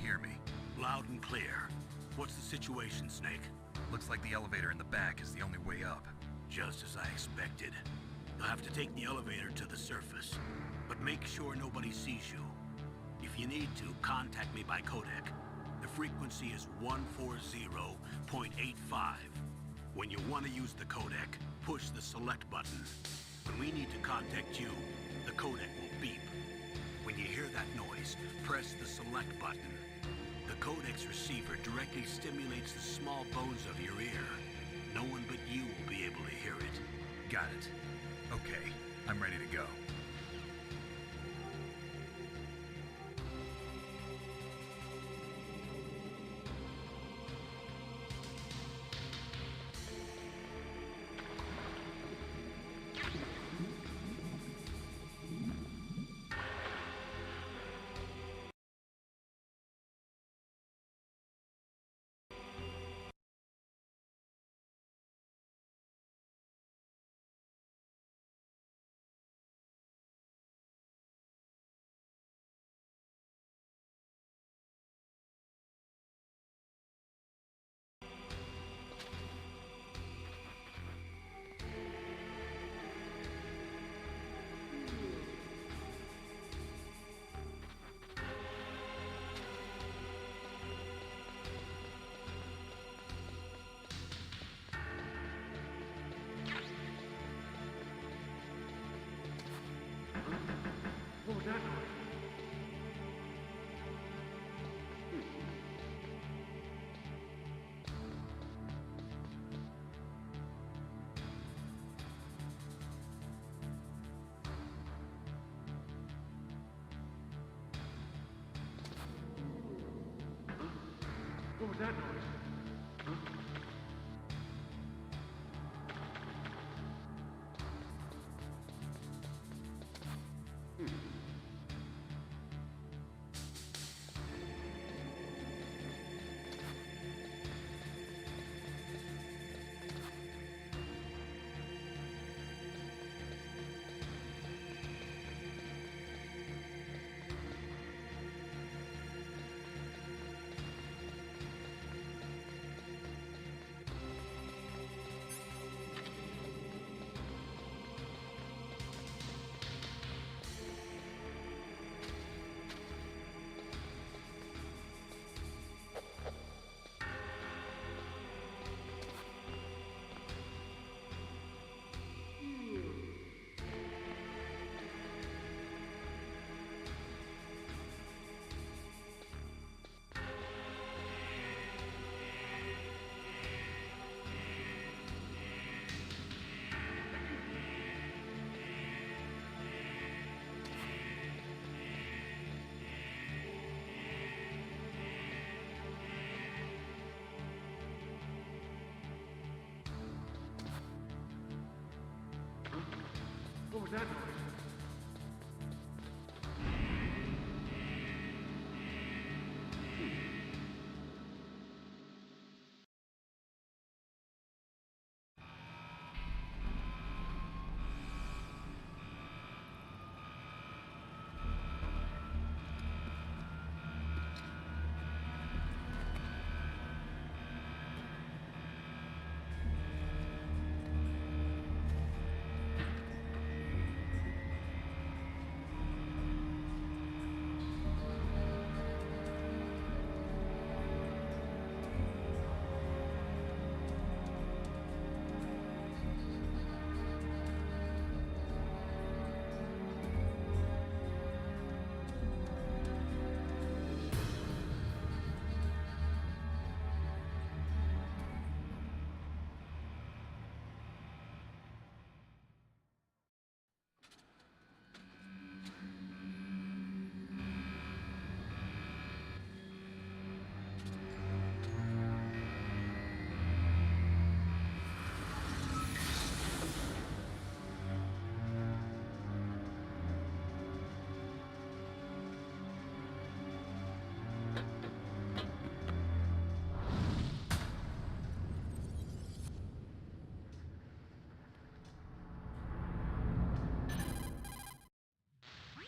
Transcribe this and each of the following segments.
hear me? Loud and clear. What's the situation, Snake? Looks like the elevator in the back is the only way up. Just as I expected. You'll have to take the elevator to the surface. But make sure nobody sees you. If you need to, contact me by codec. The frequency is 140.85. When you want to use the codec, push the select button. When we need to contact you, the codec will beep. When you hear that noise, press the select button. The codec's receiver directly stimulates the small bones of your ear. No one but you will be able to hear it. Got it. Okay, I'm ready to go. What was that noise? What was that noise? What was that noise?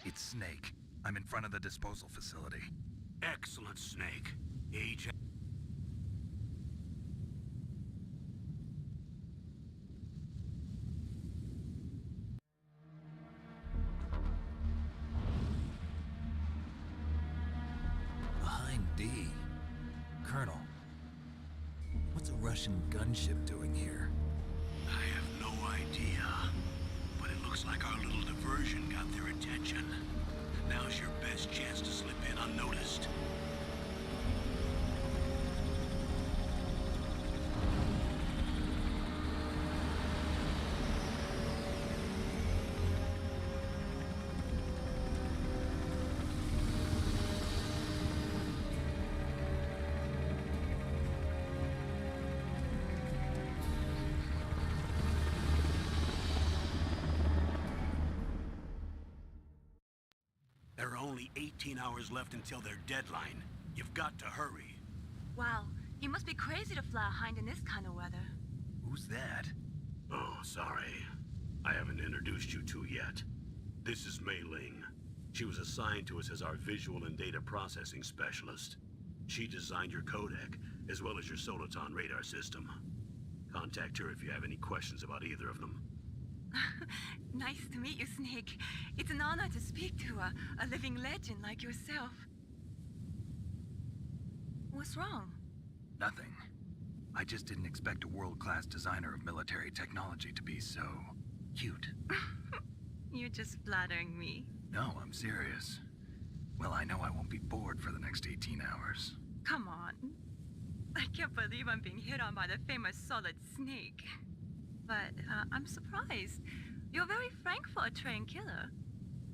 It's Snake. I'm in front of the disposal facility. Excellent, Snake. Age... Behind D. Colonel, what's a Russian gunship doing here? I have no idea. But it looks like our little diversion got their attention. Now's your best chance to slip in unnoticed. There are only 18 hours left until their deadline. You've got to hurry. Wow, you must be crazy to fly a hind in this kind of weather. Who's that? Oh, sorry. I haven't introduced you to yet. This is Mei Ling. She was assigned to us as our visual and data processing specialist. She designed your codec, as well as your Soliton radar system. Contact her if you have any questions about either of them. Nice to meet you, Snake. It's an honor to speak to a living legend like yourself. What's wrong? Nothing. I just didn't expect a world-class designer of military technology to be so cute. You're just flattering me. No, I'm serious. Well, I know I won't be bored for the next 18 hours. Come on. I can't believe I'm being hit on by the famous Solid Snake. But I'm surprised. You're very frank for a trained killer.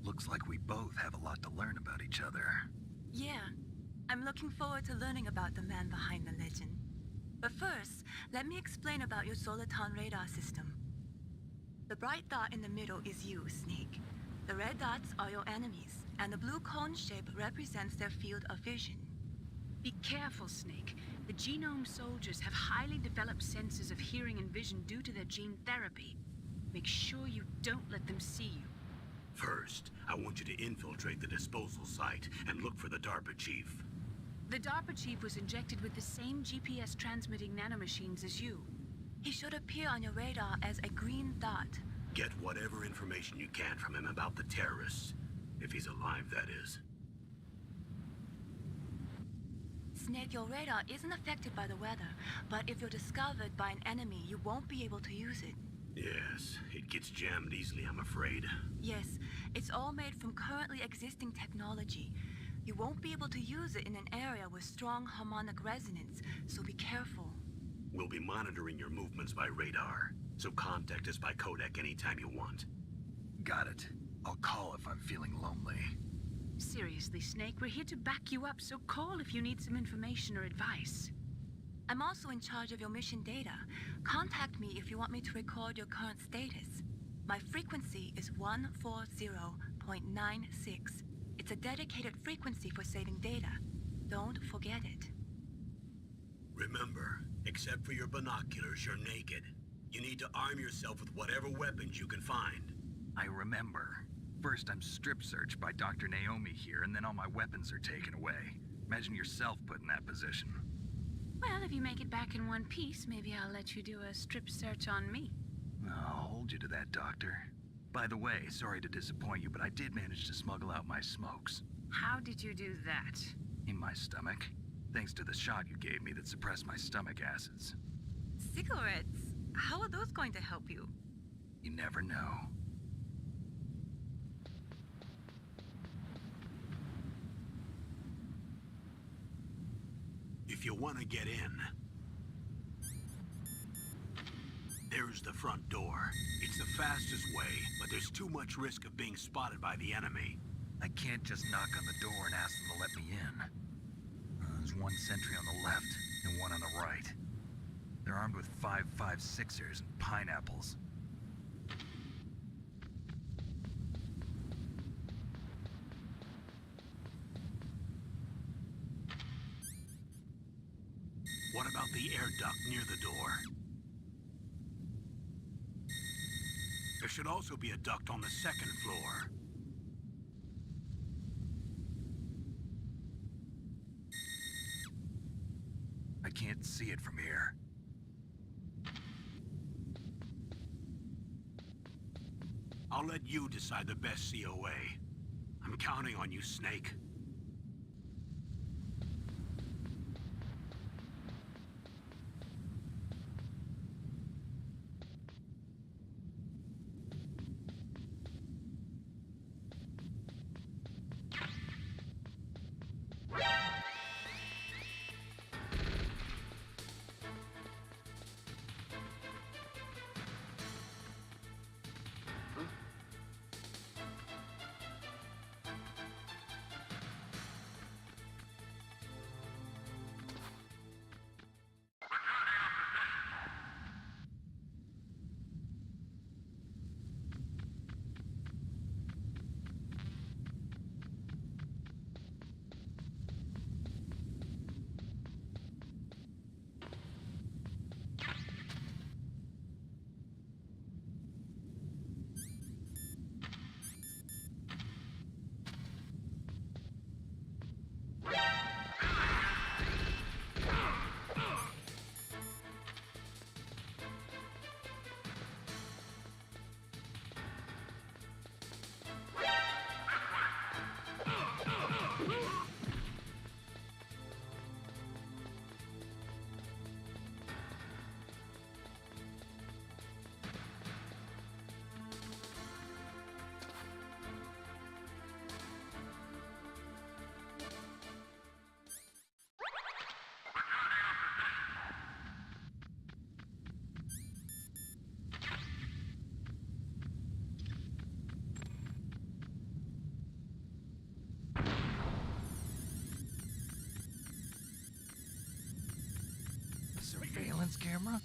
Looks like we both have a lot to learn about each other. Yeah, I'm looking forward to learning about the man behind the legend. But first, let me explain about your Soliton radar system. The bright dot in the middle is you, Snake. The red dots are your enemies, and the blue cone shape represents their field of vision. Be careful, Snake. The genome soldiers have highly developed senses of hearing and vision due to their gene therapy. Make sure you don't let them see you. First, I want you to infiltrate the disposal site and look for the DARPA chief. The DARPA chief was injected with the same GPS transmitting nanomachines as you. He should appear on your radar as a green dot. Get whatever information you can from him about the terrorists. If he's alive, that is. Snake, your radar isn't affected by the weather, but if you're discovered by an enemy, you won't be able to use it. Yes, it gets jammed easily, I'm afraid. Yes, it's all made from currently existing technology. You won't be able to use it in an area with strong harmonic resonance, so be careful. We'll be monitoring your movements by radar, so contact us by codec anytime you want. Got it. I'll call if I'm feeling lonely. Seriously, Snake, we're here to back you up, so call if you need some information or advice. I'm also in charge of your mission data. Contact me if you want me to record your current status. My frequency is 140.96. It's a dedicated frequency for saving data. Don't forget it. Remember, except for your binoculars, you're naked. You need to arm yourself with whatever weapons you can find. I remember. First, I'm strip searched by Dr. Naomi here, and then all my weapons are taken away. Imagine yourself put in that position. Well, if you make it back in one piece, maybe I'll let you do a strip search on me. I'll hold you to that, Doctor. By the way, sorry to disappoint you, but I did manage to smuggle out my smokes. How did you do that? In my stomach. Thanks to the shot you gave me that suppressed my stomach acids. Cigarettes? How are those going to help you? You never know. If you want to get in, there's the front door. It's the fastest way, but there's too much risk of being spotted by the enemy. I can't just knock on the door and ask them to let me in. There's one sentry on the left and one on the right. They're armed with 5.56ers and pineapples. What about the air duct near the door? There should also be a duct on the second 2nd floor. can't see it from here. I'll let you decide the best COA. I'm counting on you, Snake. Surveillance camera?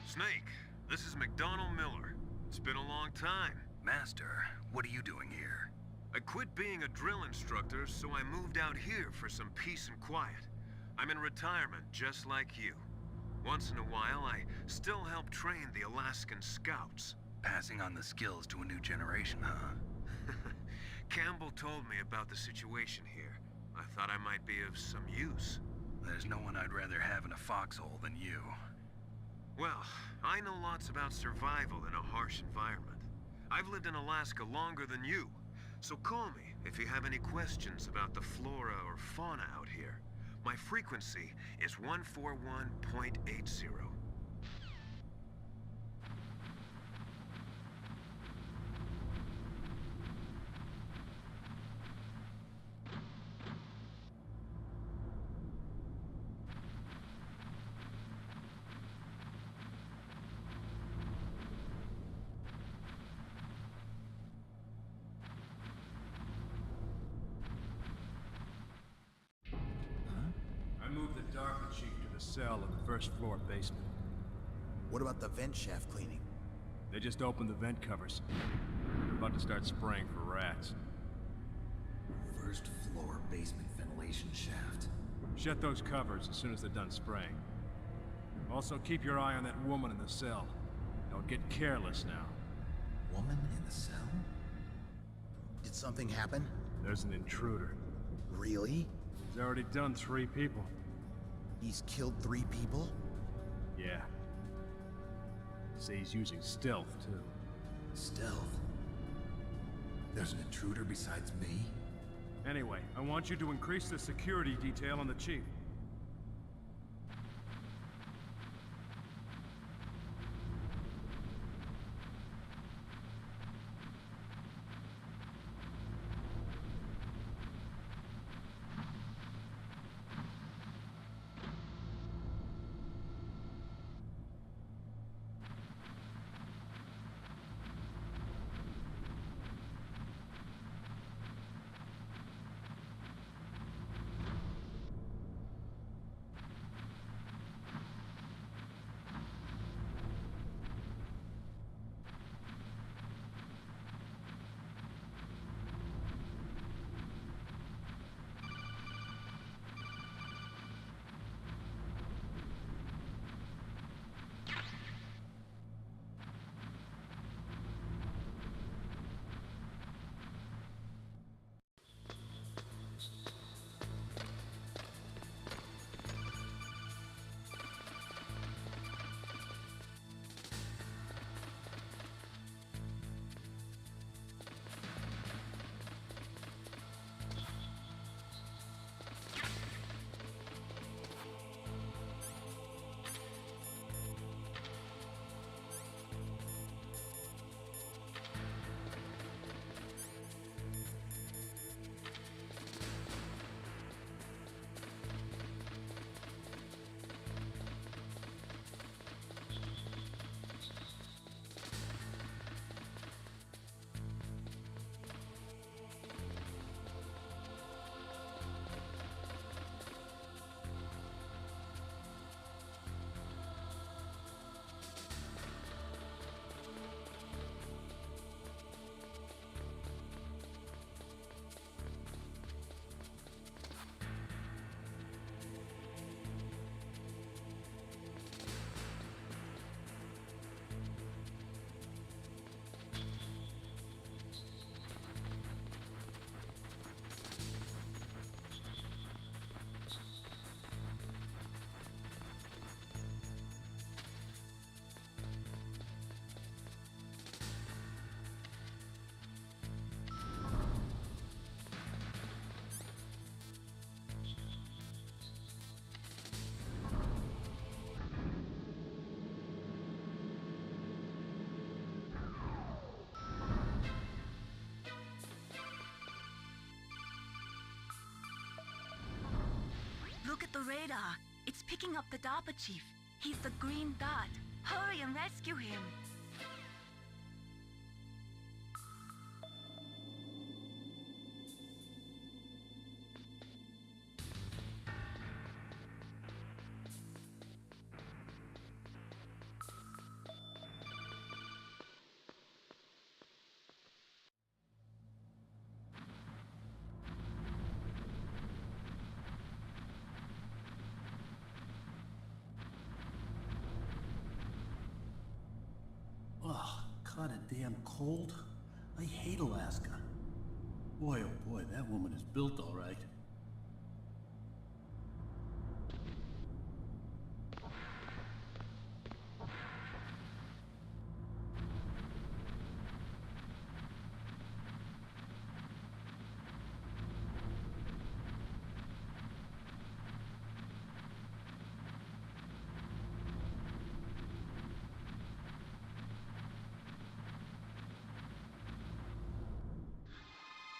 Snake, this is McDonald Miller. It's been a long time. Master, what are you doing here? I quit being a drill instructor, so I moved out here for some peace and quiet. I'm in retirement, just like you. Once in a while, I still help train the Alaskan Scouts. Passing on the skills to a new generation, huh? Campbell told me about the situation here. I thought I might be of some use. There's no one I'd rather have in a foxhole than you. Well, I know lots about survival in a harsh environment. I've lived in Alaska longer than you, so call me if you have any questions about the flora or fauna out here. My frequency is 141.80. I moved the Darker Chief to the cell in the first floor basement. What about the vent shaft cleaning? They just opened the vent covers. They're about to start spraying for rats. First floor basement ventilation shaft. Shut those covers as soon as they're done spraying. Also, keep your eye on that woman in the cell. Don't get careless now. Woman in the cell? Did something happen? There's an intruder. Really? He's already done 3 people. He's killed 3 people? Yeah. Say he's using stealth, too. Stealth? There's an intruder besides me? Anyway, I want you to increase the security detail on the Chief. Look at the radar. It's picking up the DARPA chief. He's the green dot. Hurry and rescue him. Ugh, kinda damn cold. I hate Alaska. Boy, oh boy, that woman is built all right.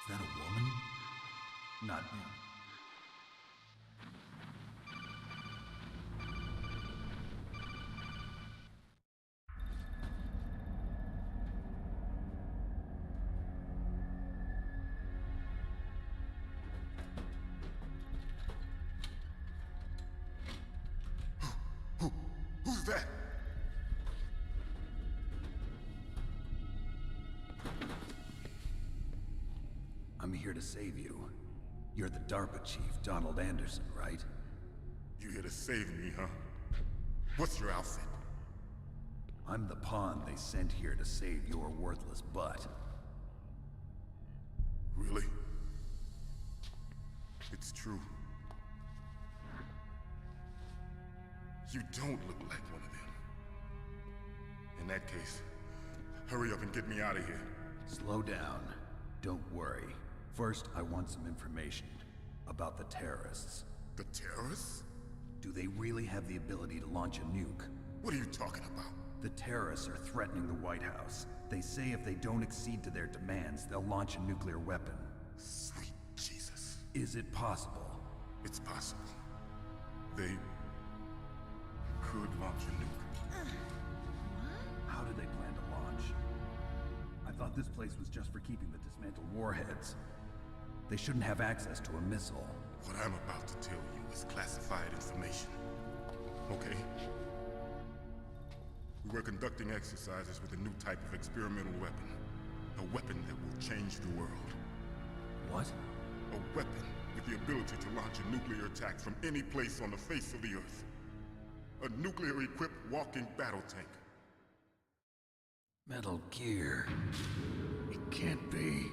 Is that a woman? Not him. Who's that? I'm here to save you. You're the DARPA chief, Donald Anderson, right? You here to save me, huh? What's your outfit? I'm the pawn they sent here to save your worthless butt. Really? It's true. You don't look like one of them. In that case, hurry up and get me out of here. Slow down. Don't worry. First, I want some information about the terrorists. The terrorists? Do they really have the ability to launch a nuke? What are you talking about? The terrorists are threatening the White House. They say if they don't accede to their demands, they'll launch a nuclear weapon. Sweet Jesus. Is it possible? It's possible. They could launch a nuke. How do they plan to launch? I thought this place was just for keeping the dismantled warheads. They shouldn't have access to a missile. What I'm about to tell you is classified information. Okay? We were conducting exercises with a new type of experimental weapon. A weapon that will change the world. What? A weapon with the ability to launch a nuclear attack from any place on the face of the Earth. A nuclear-equipped walking battle tank. Metal Gear. It can't be.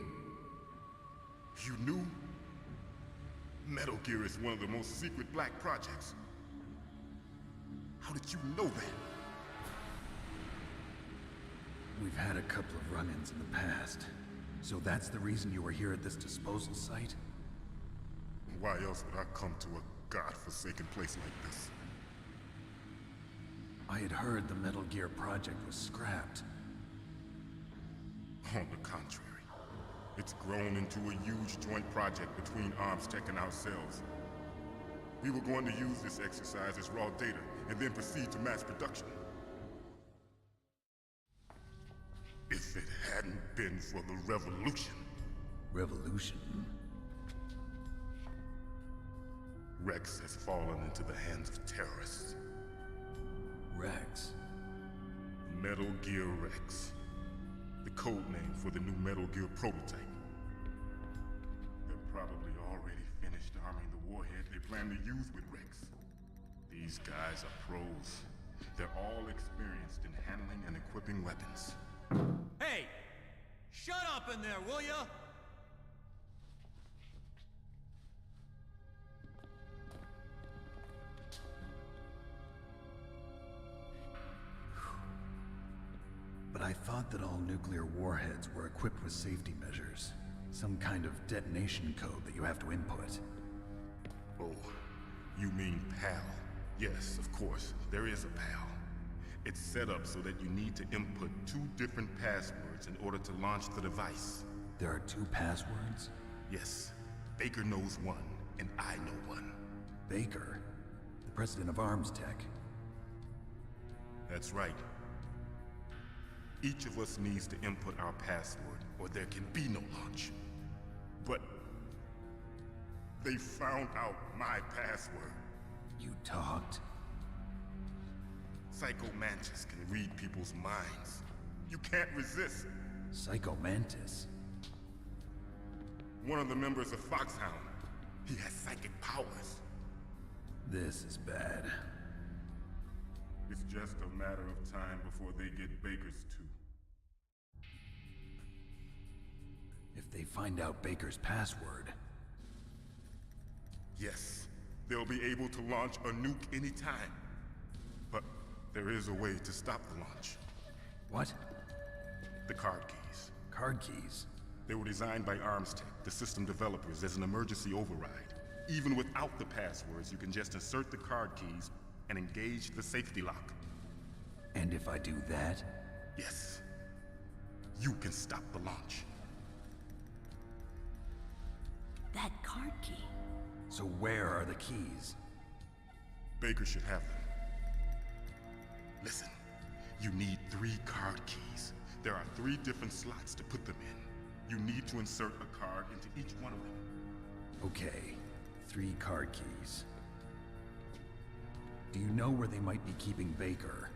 You knew? Metal Gear is one of the most secret black projects. How did you know that? We've had a couple of run-ins in the past. So that's the reason you were here at this disposal site? Why else would I come to a godforsaken place like this? I had heard the Metal Gear project was scrapped. On the contrary. It's grown into a huge joint project between ArmsTech and ourselves. We were going to use this exercise as raw data, and then proceed to mass production. If it hadn't been for the revolution... Revolution? Rex has fallen into the hands of terrorists. Rex? Metal Gear Rex. The code name for the new Metal Gear prototype. They're probably already finished arming the warhead they plan to use with Rex. These guys are pros. They're all experienced in handling and equipping weapons. Hey! Shut up in there, will ya? But I thought that all nuclear warheads were equipped with safety measures. Some kind of detonation code that you have to input. Oh, you mean PAL? Yes, of course, there is a PAL. It's set up so that you need to input 2 different passwords in order to launch the device. There are 2 passwords? Yes. Baker knows one, and I know one. Baker, the president of Arms Tech. That's right. Each of us needs to input our password, or there can be no launch. But they found out my password. You talked? Psycho Mantis can read people's minds. You can't resist. Psycho Mantis? One of the members of Foxhound. He has psychic powers. This is bad. It's just a matter of time before they get Baker's too. If they find out Baker's password... Yes, they'll be able to launch a nuke anytime. But there is a way to stop the launch. What? The card keys. Card keys? They were designed by Arms Tech, the system developers, as an emergency override. Even without the passwords, you can just insert the card keys and engage the safety lock. And if I do that? Yes. You can stop the launch. That card key. So where are the keys? Baker should have them. Listen, you need 3 card keys. There are 3 different slots to put them in. You need to insert a card into each one of them. Okay, 3 card keys. Do you know where they might be keeping Baker?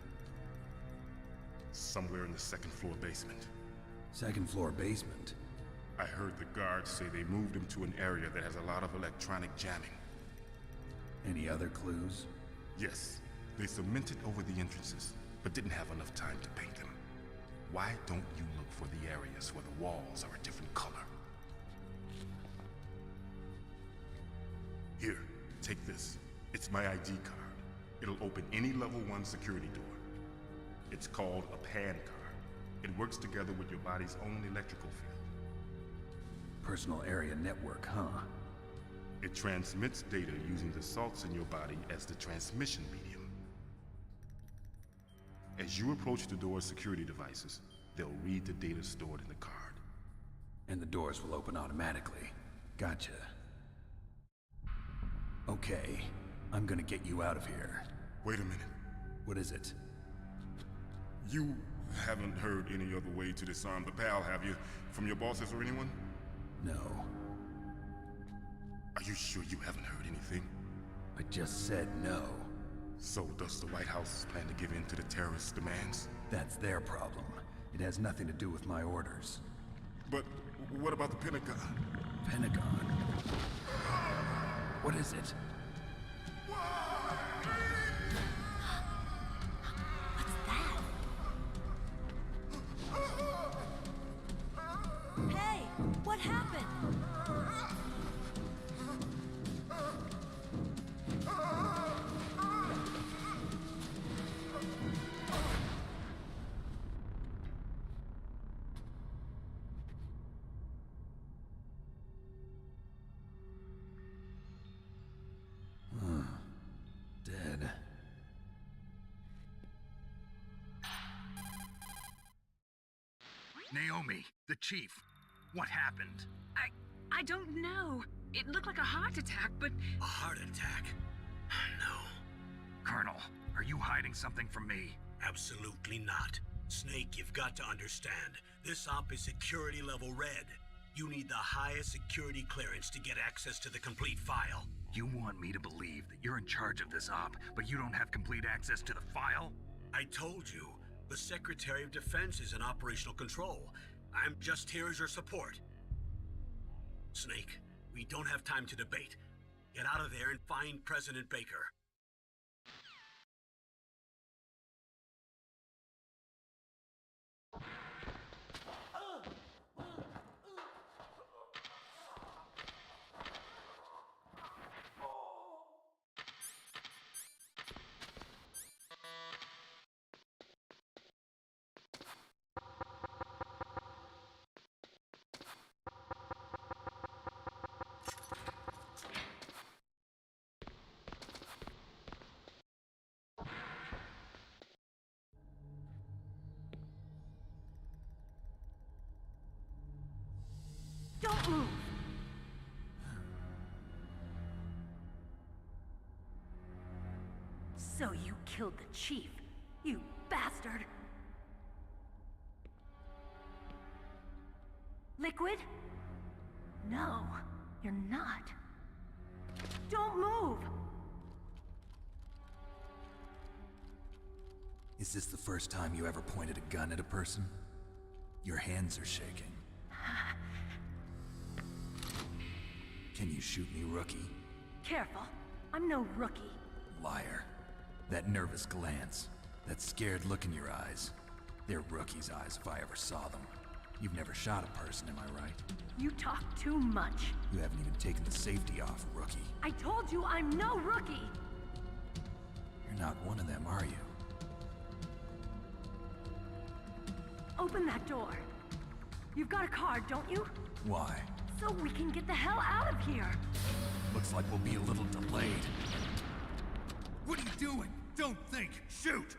Somewhere in the 2nd floor basement. 2nd floor basement? I heard the guards say they moved him to an area that has a lot of electronic jamming. Any other clues? Yes. They cemented over the entrances, but didn't have enough time to paint them. Why don't you look for the areas where the walls are a different color? Here, take this. It's my ID card. It'll open any level 1 security door. It's called a PAN card. It works together with your body's own electrical field. Personal area network, huh? It transmits data using the salts in your body as the transmission medium. As you approach the door's security devices, they'll read the data stored in the card. And the doors will open automatically. Gotcha. Okay, I'm gonna get you out of here. Wait a minute. What is it? You haven't heard any other way to disarm the PAL, have you? From your bosses or anyone? No. Are you sure you haven't heard anything? I just said no. So does the White House plan to give in to the terrorists' demands? That's their problem. It has nothing to do with my orders. But what about the Pentagon? Pentagon? What is it? Hey, what happened? Dead. Naomi, the chief. What happened? I don't know. It looked like a heart attack, but... A heart attack? No. Colonel, are you hiding something from me? Absolutely not. Snake, you've got to understand. This op is security level red. You need the highest security clearance to get access to the complete file. You want me to believe that you're in charge of this op, but you don't have complete access to the file? I told you, the Secretary of Defense is in operational control. I'm just here as your support. Snake, we don't have time to debate. Get out of there and find President Baker. Don't move! So you killed the chief, you bastard! Liquid? No, you're not. Don't move! Is this the first time you ever pointed a gun at a person? Your hands are shaking. Can you shoot me, rookie? Careful, I'm no rookie. Liar. That nervous glance, that scared look in your eyes. They're rookie's eyes if I ever saw them. You've never shot a person, am I right? You talk too much. You haven't even taken the safety off, rookie. I told you I'm no rookie! You're not one of them, are you? Open that door. You've got a card, don't you? Why? So we can get the hell out of here. Looks like we'll be a little delayed. What are you doing? Don't think! Shoot!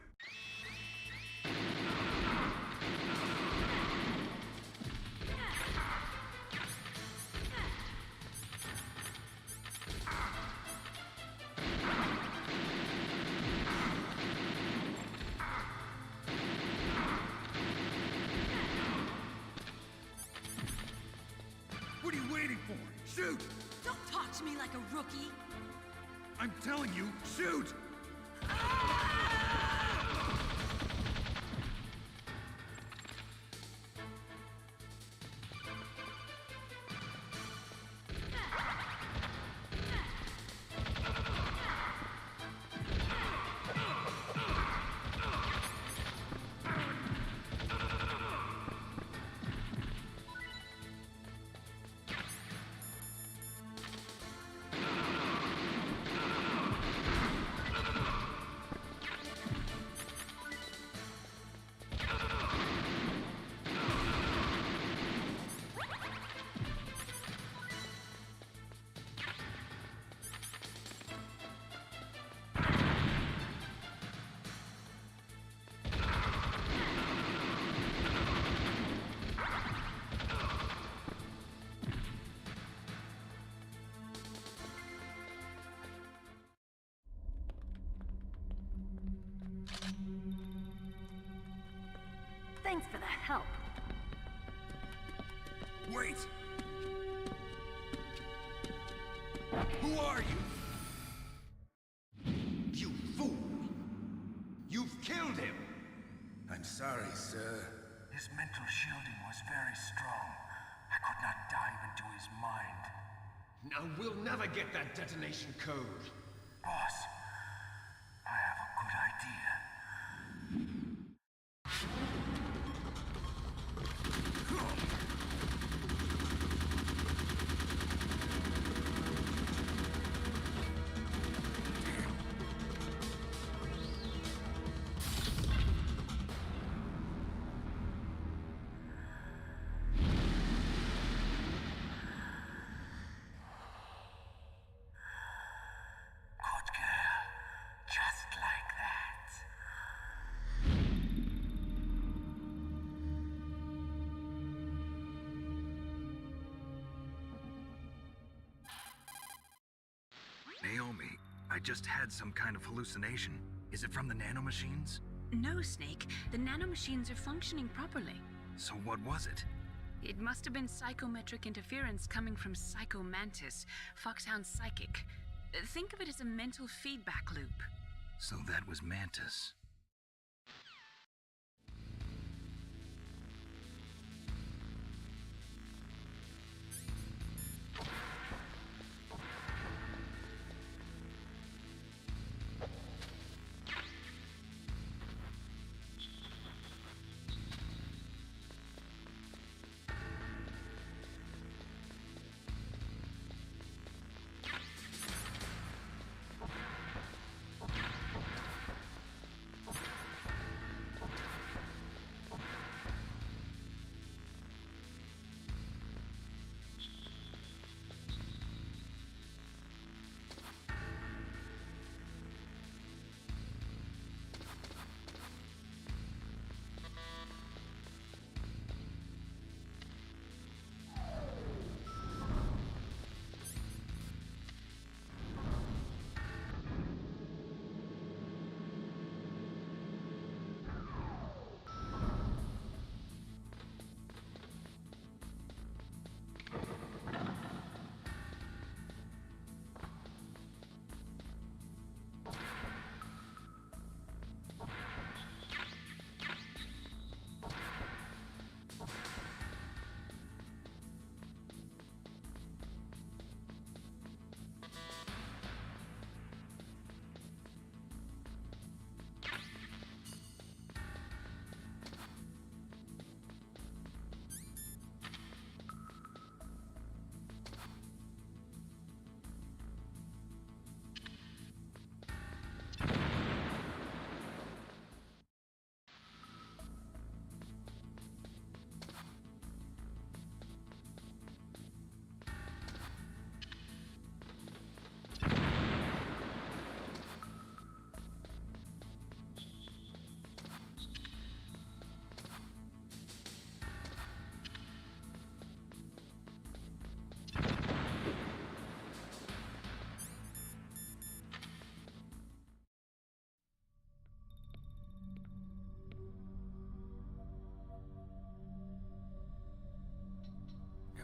What are you waiting for? Shoot! Don't talk to me like a rookie. I'm telling you, shoot! Thanks for the help. Wait! Who are you? You fool! You've killed him! I'm sorry, sir. His mental shielding was very strong. I could not dive into his mind. Now we'll never get that detonation code. Boss, I have a good idea. Good girl. Just like that. Naomi, I just had some kind of hallucination. Is it from the nanomachines? No, Snake. The nanomachines are functioning properly. So what was it? It must have been psychometric interference coming from Psycho Mantis, Foxhound's psychic. Think of it as a mental feedback loop. So that was Mantis.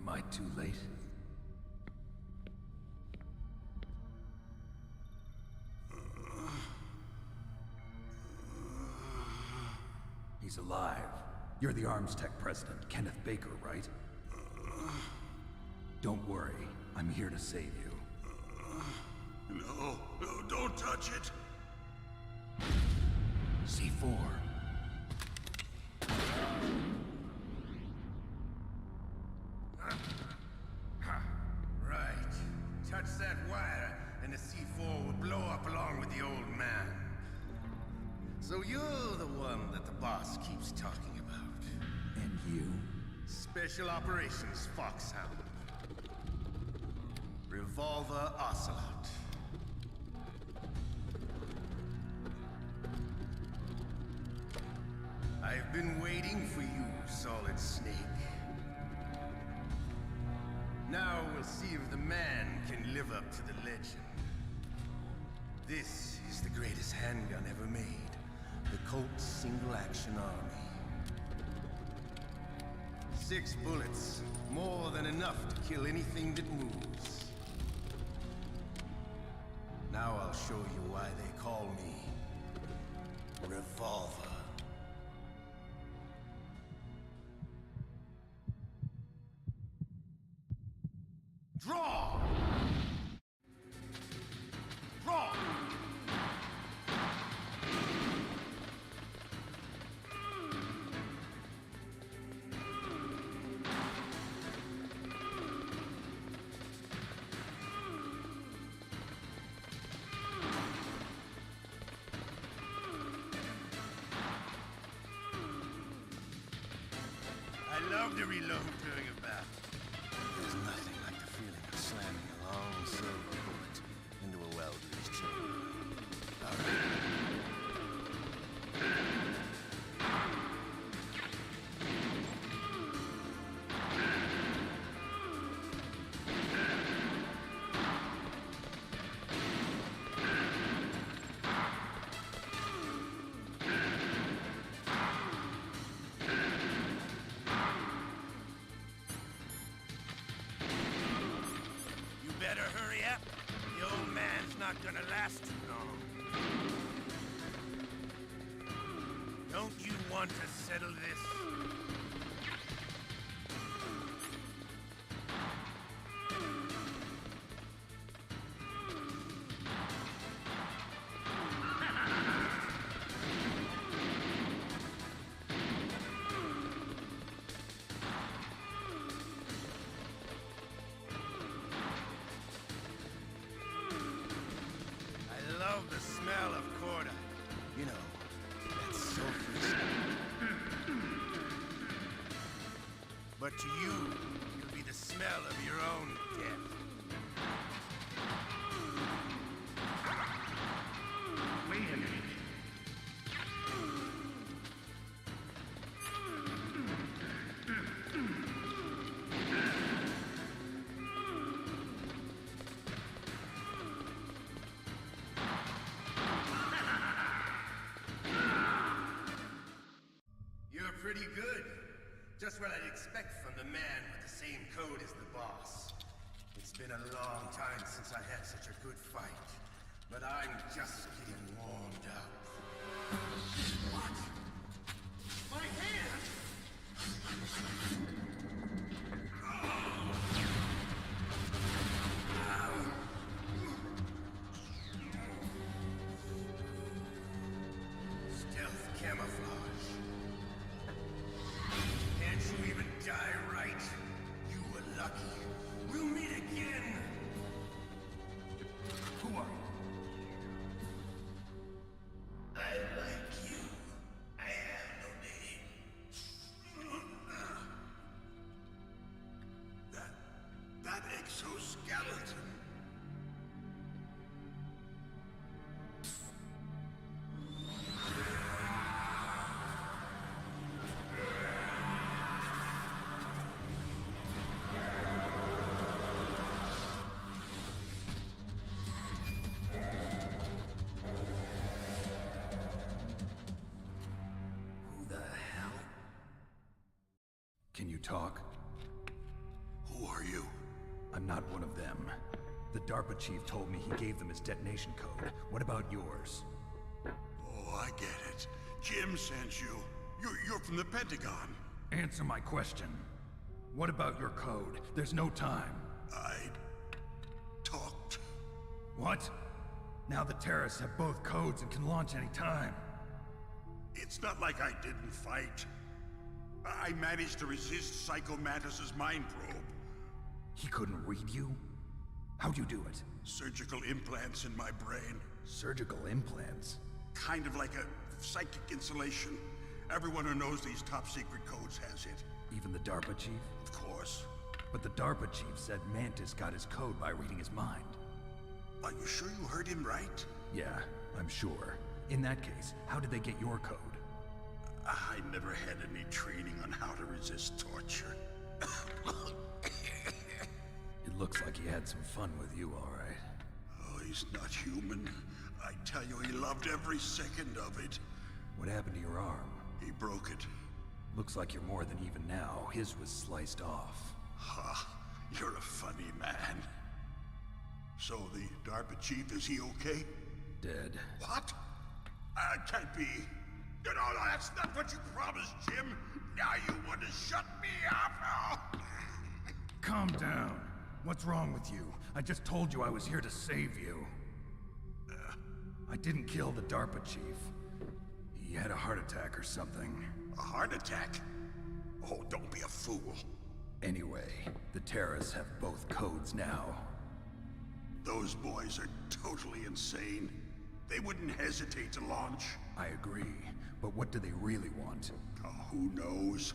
Am I too late? He's alive. You're the Arms Tech president, Kenneth Baker, right? Don't worry. I'm here to save you. No, don't touch it! C4. Right. Touch that wire, and the C4 will blow up along with the old man. So you're the one that the boss keeps talking about. And you? Special Operations Foxhound. Revolver Ocelot. I've been waiting for you, Solid Snake. Now we'll see if the man can live up to the legend. This is the greatest handgun ever made. The Colt Single Action Army. 6 bullets, more than enough to kill anything that moves. Now I'll show you why they call me Revolver. Draw! Draw! I love to reload during a battle. There's nothing like the feeling of slamming a long silver bullet into a welder's chamber. All right. Better hurry up. The old man's not gonna last too long. Don't you want to settle this? I love the smell of Corda. You know, that sulfurous smell. But to you, it'll be the smell of your own death. Wait a minute. You're pretty good. Just what I'd expect from the man with the same code as the boss. It's been a long time since I had such a good fight, but I'm just getting warmed up. What? My hand! Stealth camouflage. Can't you even die right? You were lucky. We'll meet again! Who are you? I like you. I have no name. That exoskeleton. Can you talk? Who are you? I'm not one of them. The DARPA chief told me he gave them his detonation code. What about yours? Oh, I get it. Jim sent you. You're from the Pentagon. Answer my question. What about your code? There's no time. I talked. What? Now the terrorists have both codes and can launch any time. It's not like I didn't fight. I managed to resist Psycho Mantis's mind probe. He couldn't read you? How'd you do it? Surgical implants in my brain. Surgical implants? Kind of like a psychic insulation. Everyone who knows these top secret codes has it. Even the DARPA chief? Of course. But the DARPA chief said Mantis got his code by reading his mind. Are you sure you heard him right? Yeah, I'm sure. In that case, how did they get your code? I never had any training on how to resist torture. It looks like he had some fun with you, all right. Oh, he's not human. I tell you, he loved every second of it. What happened to your arm? He broke it. Looks like you're more than even now. His was sliced off. Ha, you're a funny man. So the DARPA chief, is he okay? Dead. What? Can't be. No, that's not what you promised, Jim. Now you want to shut me up? Calm down. What's wrong with you? I just told you I was here to save you. I didn't kill the DARPA chief. He had a heart attack or something. A heart attack? Oh, don't be a fool. Anyway, the terrorists have both codes now. Those boys are totally insane. They wouldn't hesitate to launch. I agree, but what do they really want? Oh, who knows?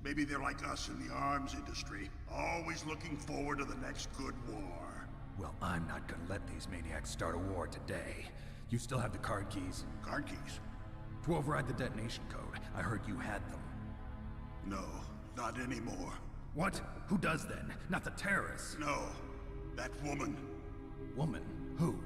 Maybe they're like us in the arms industry, always looking forward to the next good war. Well, I'm not gonna let these maniacs start a war today. You still have the card keys? Card keys? To override the detonation code. I heard you had them. No, not anymore. What? Who does then? Not the terrorists? No, that woman. Woman? Who?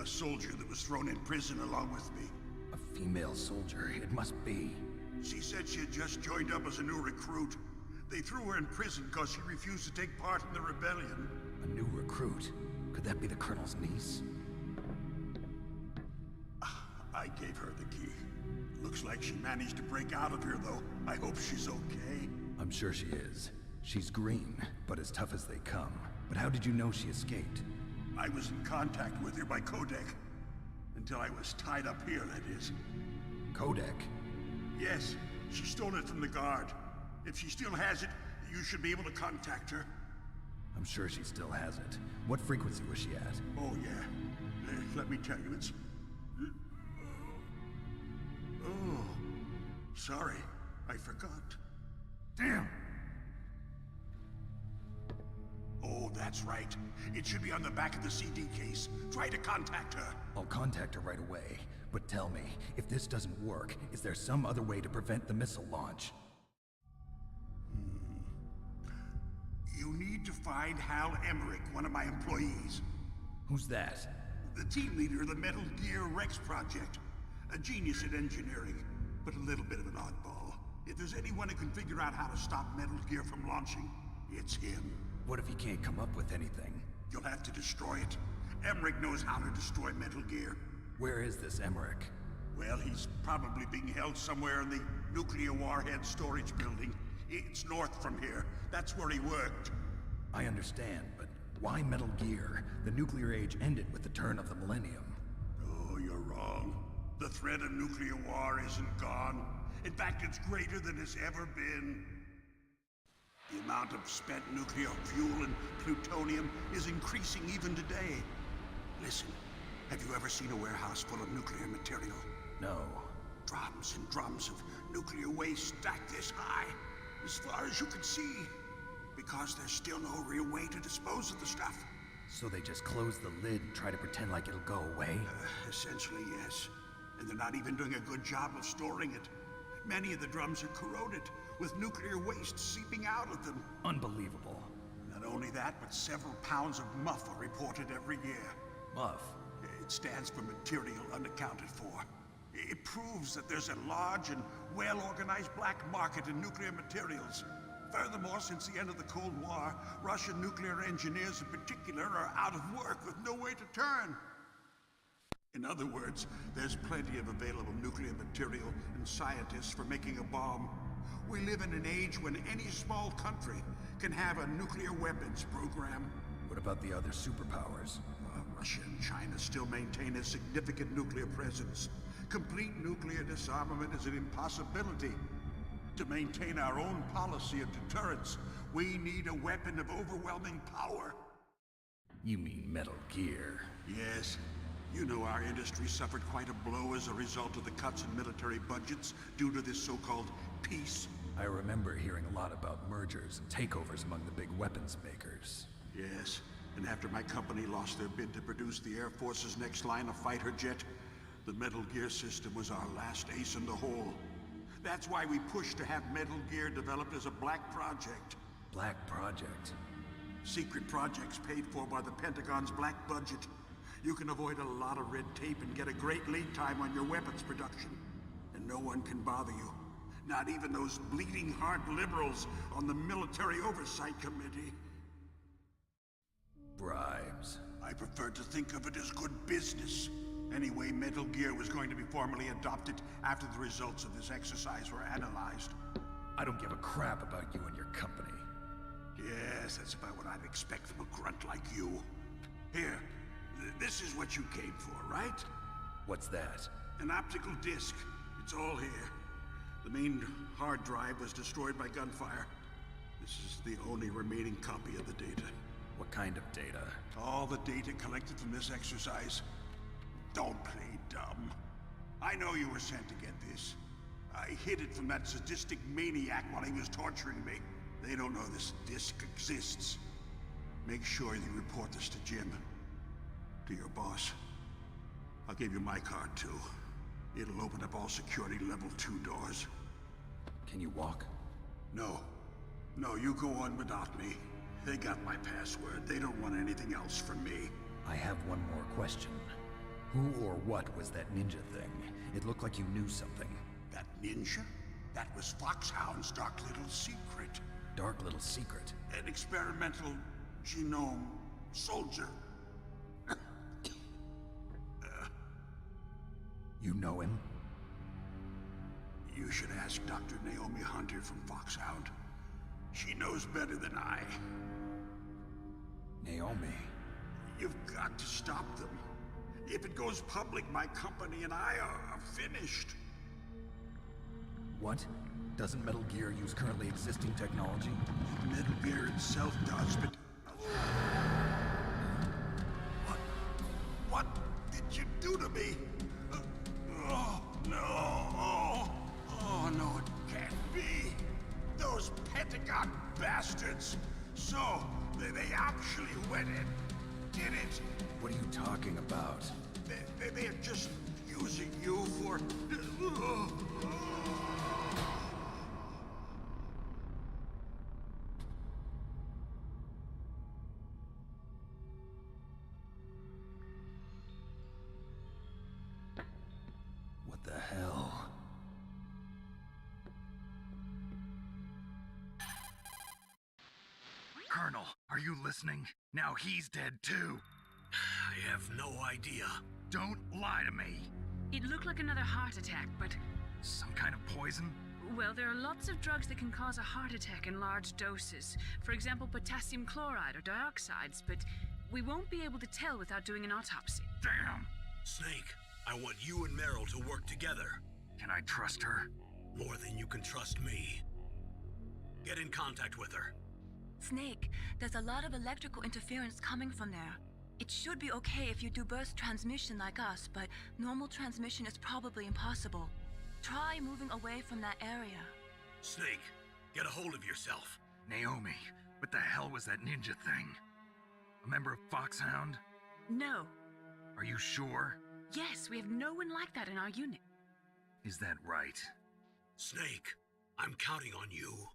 A soldier that was thrown in prison along with me. A female soldier, it must be. She said she had just joined up as a new recruit. They threw her in prison because she refused to take part in the rebellion. A new recruit? Could that be the Colonel's niece? I gave her the key. Looks like she managed to break out of here, though. I hope she's okay. I'm sure she is. She's green, but as tough as they come. But how did you know she escaped? I was in contact with her by codec. Until I was tied up here, that is. Codec? Yes, she stole it from the guard. If she still has it, you should be able to contact her. I'm sure she still has it. What frequency was she at? Oh, yeah. Let me tell you, it's... Oh, sorry. I forgot. Damn! Oh, that's right. It should be on the back of the CD case. Try to contact her. I'll contact her right away. But tell me, if this doesn't work, is there some other way to prevent the missile launch? You need to find Hal Emmerich, one of my employees. Who's that? The team leader of the Metal Gear Rex project. A genius at engineering, but a little bit of an oddball. If there's anyone who can figure out how to stop Metal Gear from launching, it's him. What if he can't come up with anything? You'll have to destroy it. Emmerich knows how to destroy Metal Gear. Where is this Emmerich? Well, he's probably being held somewhere in the nuclear warhead storage building. It's north from here. That's where he worked. I understand, but why Metal Gear? The nuclear age ended with the turn of the millennium. Oh, you're wrong. The threat of nuclear war isn't gone. In fact, it's greater than it's ever been. The amount of spent nuclear fuel and plutonium is increasing even today. Listen, have you ever seen a warehouse full of nuclear material? No. Drums and drums of nuclear waste stacked this high, as far as you can see. Because there's still no real way to dispose of the stuff. So they just close the lid and try to pretend like it'll go away? Essentially, yes. And they're not even doing a good job of storing it. Many of the drums are corroded, with nuclear waste seeping out of them. Unbelievable. Not only that, but several pounds of muff are reported every year. Muff? It stands for material unaccounted for. It proves that there's a large and well-organized black market in nuclear materials. Furthermore, since the end of the Cold War, Russian nuclear engineers in particular are out of work with no way to turn. In other words, there's plenty of available nuclear material and scientists for making a bomb. We live in an age when any small country can have a nuclear weapons program. What about the other superpowers? Russia and China still maintain a significant nuclear presence. Complete nuclear disarmament is an impossibility. To maintain our own policy of deterrence, we need a weapon of overwhelming power. You mean Metal Gear? Yes. You know our industry suffered quite a blow as a result of the cuts in military budgets due to this so-called peace. I remember hearing a lot about mergers and takeovers among the big weapons makers. Yes, and after my company lost their bid to produce the Air Force's next line of fighter jet, the Metal Gear system was our last ace in the hole. That's why we pushed to have Metal Gear developed as a black project. Black project? Secret projects paid for by the Pentagon's black budget. You can avoid a lot of red tape and get a great lead time on your weapons production. And no one can bother you. Not even those bleeding heart liberals on the Military Oversight Committee. Bribes. I prefer to think of it as good business. Anyway, Metal Gear was going to be formally adopted after the results of this exercise were analyzed. I don't give a crap about you and your company. Yes, that's about what I'd expect from a grunt like you. Here, this is what you came for, right? What's that? An optical disc. It's all here. The main hard drive was destroyed by gunfire. This is the only remaining copy of the data. What kind of data? All the data collected from this exercise. Don't play dumb. I know you were sent to get this. I hid it from that sadistic maniac while he was torturing me. They don't know this disc exists. Make sure you report this to Jim. To your boss. I'll give you my card too. It'll open up all security level 2 doors. Can you walk? No. No, you go on without me. They got my password. They don't want anything else from me. I have one more question. Who or what was that ninja thing? It looked like you knew something. That ninja? That was Foxhound's dark little secret. Dark little secret? An experimental genome soldier. You know him? You should ask Dr. Naomi Hunter from Foxhound. She knows better than I. Naomi? You've got to stop them. If it goes public, my company and I are finished. What? Doesn't Metal Gear use currently existing technology? Metal Gear itself does, but... What did you do to me? Oh, no. Oh, no, it can't be. Those Pentagon bastards. So, they actually went and did it. What are you talking about? They're just using you for... What the hell? Colonel, are you listening? Now he's dead too. I have no idea. Don't lie to me. It looked like another heart attack, but... Some kind of poison? Well, there are lots of drugs that can cause a heart attack in large doses. For example, potassium chloride or dioxides, but we won't be able to tell without doing an autopsy. Damn! Snake, I want you and Meryl to work together. Can I trust her? More than you can trust me. Get in contact with her. Snake, there's a lot of electrical interference coming from there. It should be okay if you do burst transmission like us, but normal transmission is probably impossible. Try moving away from that area. Snake, get a hold of yourself. Naomi, what the hell was that ninja thing? A member of Foxhound? No. Are you sure? Yes, we have no one like that in our unit. Is that right? Snake, I'm counting on you.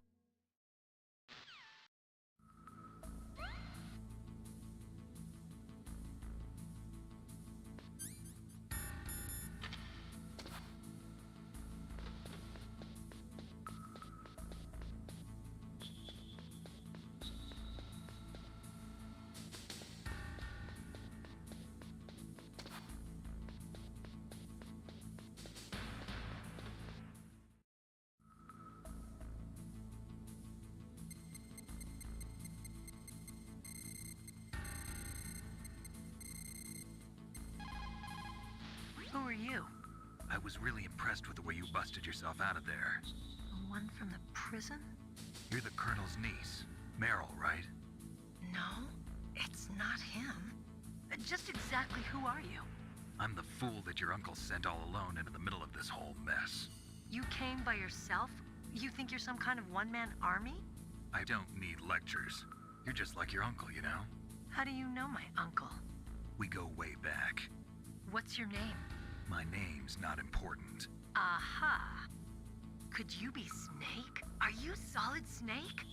you? I was really impressed with the way you busted yourself out of there. The one from the prison? You're the Colonel's niece, Meryl, right? No, it's not him. Just exactly who are you? I'm the fool that your uncle sent all alone into the middle of this whole mess. You came by yourself? You think you're some kind of one-man army? I don't need lectures. You're just like your uncle, you know? How do you know my uncle? We go way back. What's your name? My name's not important. Aha. Could you be Snake? Are you Solid Snake?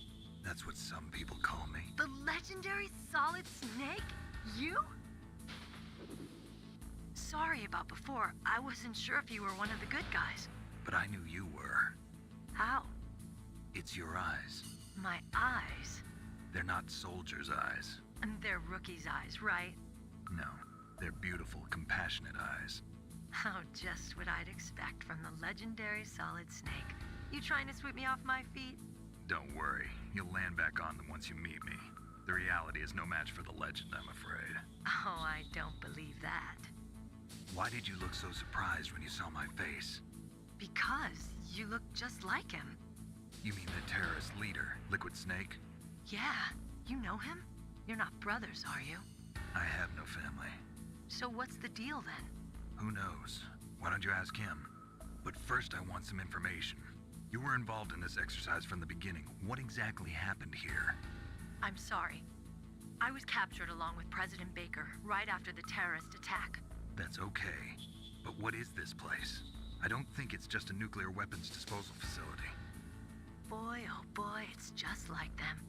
That's what some people call me. The legendary Solid Snake? You? Sorry about before. I wasn't sure if you were one of the good guys. But I knew you were. How? It's your eyes. My eyes? They're not soldiers' eyes. And they're rookies' eyes, right? No, they're beautiful, compassionate eyes. Oh, just what I'd expect from the legendary Solid Snake. You trying to sweep me off my feet? Don't worry, you'll land back on them once you meet me. The reality is no match for the legend, I'm afraid. Oh, I don't believe that. Why did you look so surprised when you saw my face? Because you look just like him. You mean the terrorist leader, Liquid Snake? Yeah, you know him? You're not brothers, are you? I have no family. So what's the deal then? Who knows? Why don't you ask him? But first I want some information. You were involved in this exercise from the beginning. What exactly happened here? I'm sorry. I was captured along with President Baker right after the terrorist attack. That's okay. But what is this place? I don't think it's just a nuclear weapons disposal facility. Boy, oh boy, it's just like them.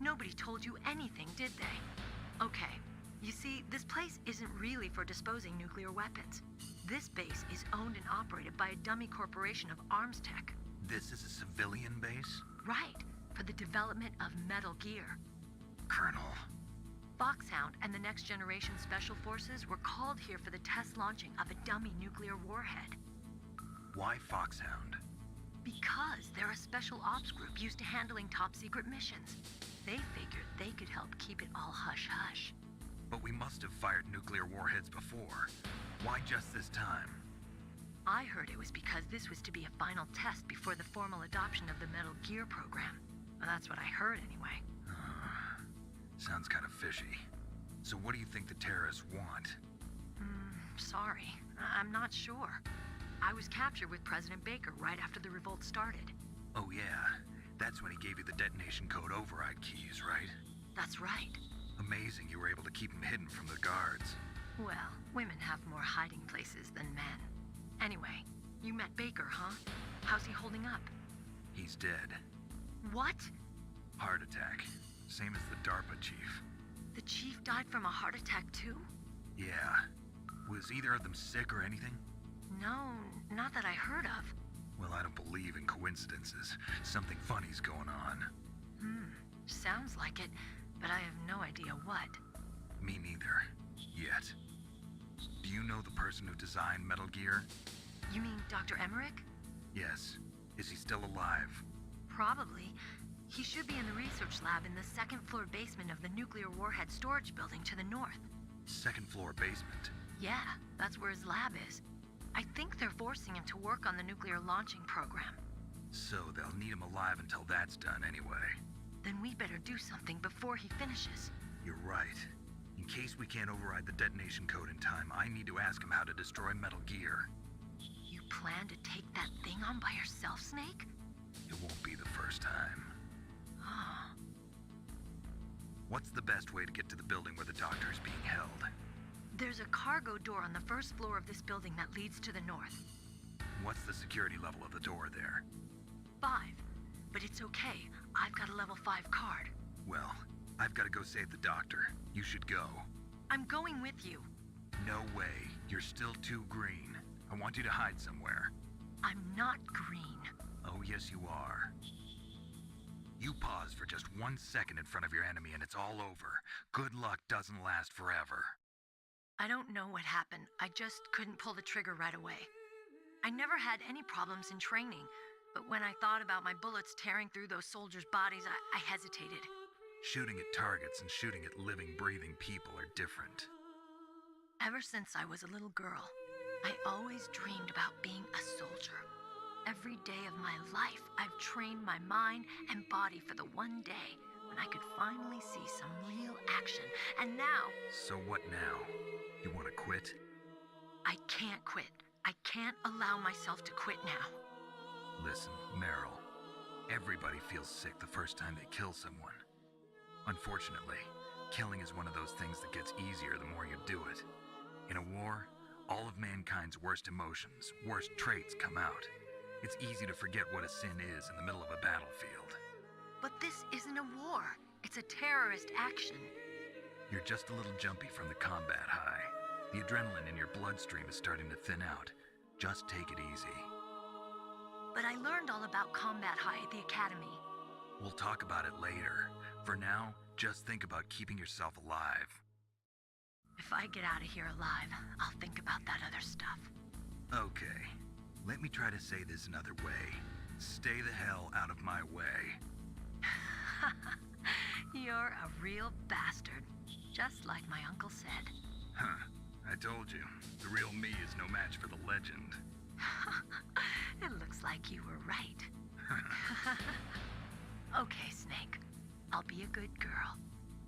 Nobody told you anything, did they? Okay, you see, this place isn't really for disposing nuclear weapons. This base is owned and operated by a dummy corporation of arms tech. This is a civilian base? Right, for the development of Metal Gear. Colonel. Foxhound and the Next Generation Special Forces were called here for the test launching of a dummy nuclear warhead. Why Foxhound? Because they're a special ops group used to handling top-secret missions. They figured they could help keep it all hush-hush. But we must have fired nuclear warheads before. Why just this time? I heard it was because this was to be a final test before the formal adoption of the Metal Gear program. Well, that's what I heard anyway. Sounds kind of fishy. So what do you think the terrorists want? Sorry. I'm not sure. I was captured with President Baker right after the revolt started. Oh yeah, that's when he gave you the detonation code override keys, right? That's right. Amazing you were able to keep him hidden from the guards. Well, women have more hiding places than men. Anyway, you met Baker, huh? How's he holding up? He's dead. What? Heart attack. Same as the DARPA chief. The chief died from a heart attack too? Yeah. Was either of them sick or anything? No, not that I heard of. Well, I don't believe in coincidences. Something funny's going on. Sounds like it, but I have no idea what. Me neither. Yet. Do you know the person who designed Metal Gear? You mean Dr. Emmerich? Yes. Is he still alive? Probably. He should be in the research lab in the second-floor basement of the nuclear warhead storage building to the north. Second-floor basement? Yeah, that's where his lab is. I think they're forcing him to work on the nuclear launching program. So they'll need him alive until that's done anyway. Then we better do something before he finishes. You're right. In case we can't override the detonation code in time, I need to ask him how to destroy Metal Gear. You plan to take that thing on by yourself, Snake? It won't be the first time. Oh. What's the best way to get to the building where the doctor is being held? There's a cargo door on the first floor of this building that leads to the north. What's the security level of the door there? 5. But it's okay. I've got a level 5 card. Well, I've got to go save the doctor. You should go. I'm going with you. No way. You're still too green. I want you to hide somewhere. I'm not green. Oh, yes, you are. You pause for just 1 second in front of your enemy and it's all over. Good luck doesn't last forever. I don't know what happened. I just couldn't pull the trigger right away. I never had any problems in training, but when I thought about my bullets tearing through those soldiers' bodies, I hesitated. Shooting at targets and shooting at living, breathing people are different. Ever since I was a little girl, I always dreamed about being a soldier. Every day of my life, I've trained my mind and body for the one day when I could finally see some real action. And now... So what now? You want to quit? I can't quit. I can't allow myself to quit now. Listen, Meryl. Everybody feels sick the first time they kill someone. Unfortunately, killing is one of those things that gets easier the more you do it. In a war, all of mankind's worst emotions, worst traits come out. It's easy to forget what a sin is in the middle of a battlefield. But this isn't a war. It's a terrorist action. You're just a little jumpy from the combat high. The adrenaline in your bloodstream is starting to thin out. Just take it easy. But I learned all about combat high at the academy. We'll talk about it later. For now, just think about keeping yourself alive. If I get out of here alive, I'll think about that other stuff. Okay. Let me try to say this another way. Stay the hell out of my way. You're a real bastard. Just like my uncle said. Huh. I told you. The real me is no match for the legend. It looks like you were right. Okay, Snake. I'll be a good girl.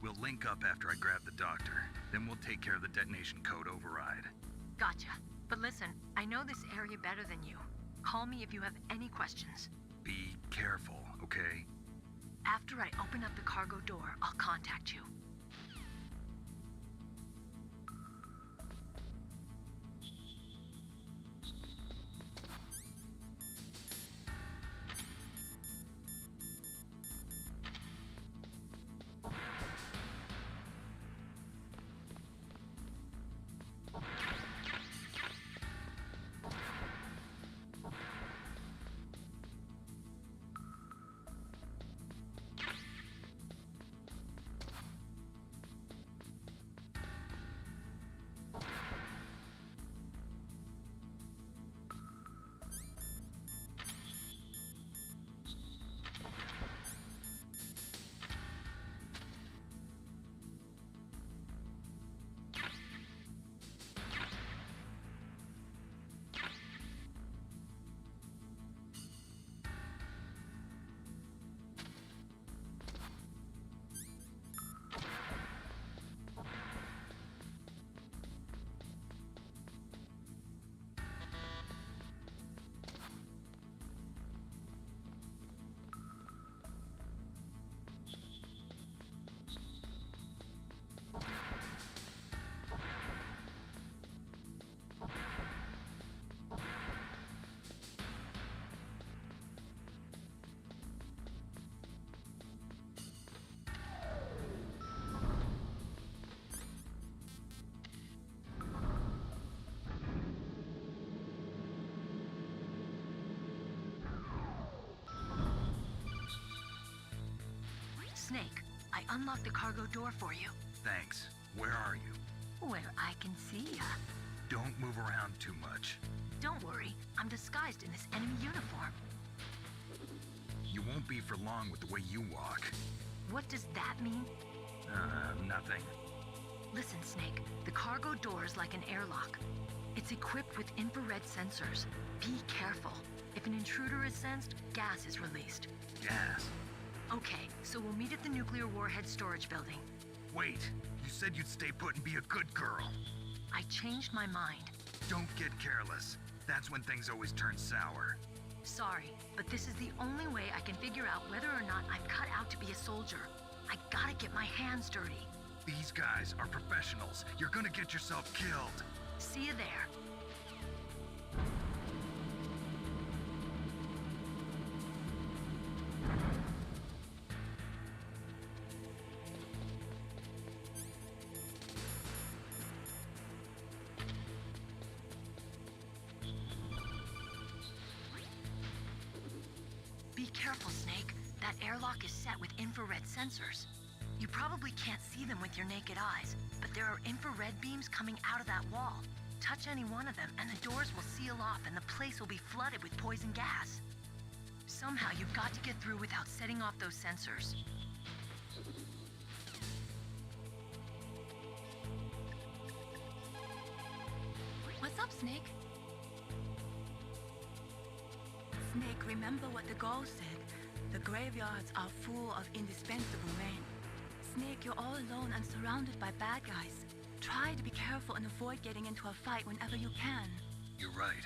We'll link up after I grab the doctor. Then we'll take care of the detonation code override. Gotcha. But listen, I know this area better than you. Call me if you have any questions. Be careful, okay? After I open up the cargo door, I'll contact you. Snake, I unlocked the cargo door for you. Thanks. Where are you? Where I can see ya. Don't move around too much. Don't worry, I'm disguised in this enemy uniform. You won't be for long with the way you walk. What does that mean? Nothing. Listen, Snake, the cargo door is like an airlock. It's equipped with infrared sensors. Be careful. If an intruder is sensed, gas is released. Gas? Okay, so we'll meet at the nuclear warhead storage building. Wait, you said you'd stay put and be a good girl. I changed my mind. Don't get careless. That's when things always turn sour. Sorry, but this is the only way I can figure out whether or not I'm cut out to be a soldier. I gotta get my hands dirty. These guys are professionals. You're gonna get yourself killed. See you there. Be careful, Snake. That airlock is set with infrared sensors. You probably can't see them with your naked eyes, but there are infrared beams coming out of that wall. Touch any one of them and the doors will seal off and the place will be flooded with poison gas. Somehow you've got to get through without setting off those sensors. What's up, Snake? Snake, remember what the Gaul said. The graveyards are full of indispensable men. Snake, you're all alone and surrounded by bad guys. Try to be careful and avoid getting into a fight whenever you can. You're right.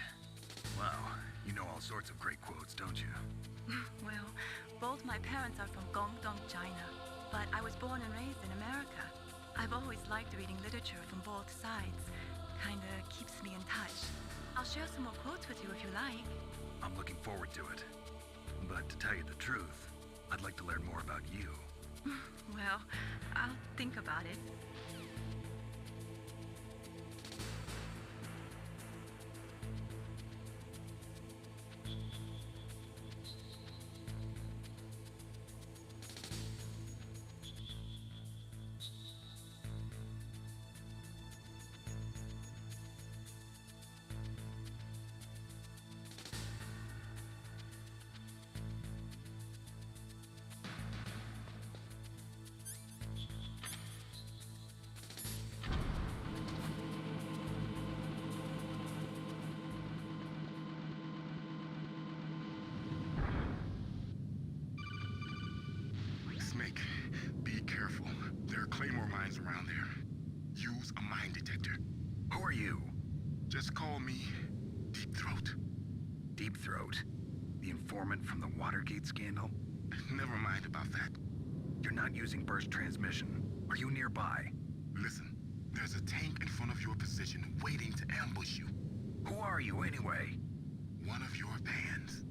Wow, you know all sorts of great quotes, don't you? Well, both my parents are from Guangdong, China, but I was born and raised in America. I've always liked reading literature from both sides. Kinda keeps me in touch. I'll share some more quotes with you if you like. I'm looking forward to it. But to tell you the truth, I'd like to learn more about you. Well, I'll think about it. Snake, be careful. There are claymore mines around there. Use a mine detector. Who are you? Just call me Deep Throat. Deep Throat? The informant from the Watergate scandal? Never mind about that. You're not using burst transmission. Are you nearby? Listen, there's a tank in front of your position waiting to ambush you. Who are you anyway? One of your fans.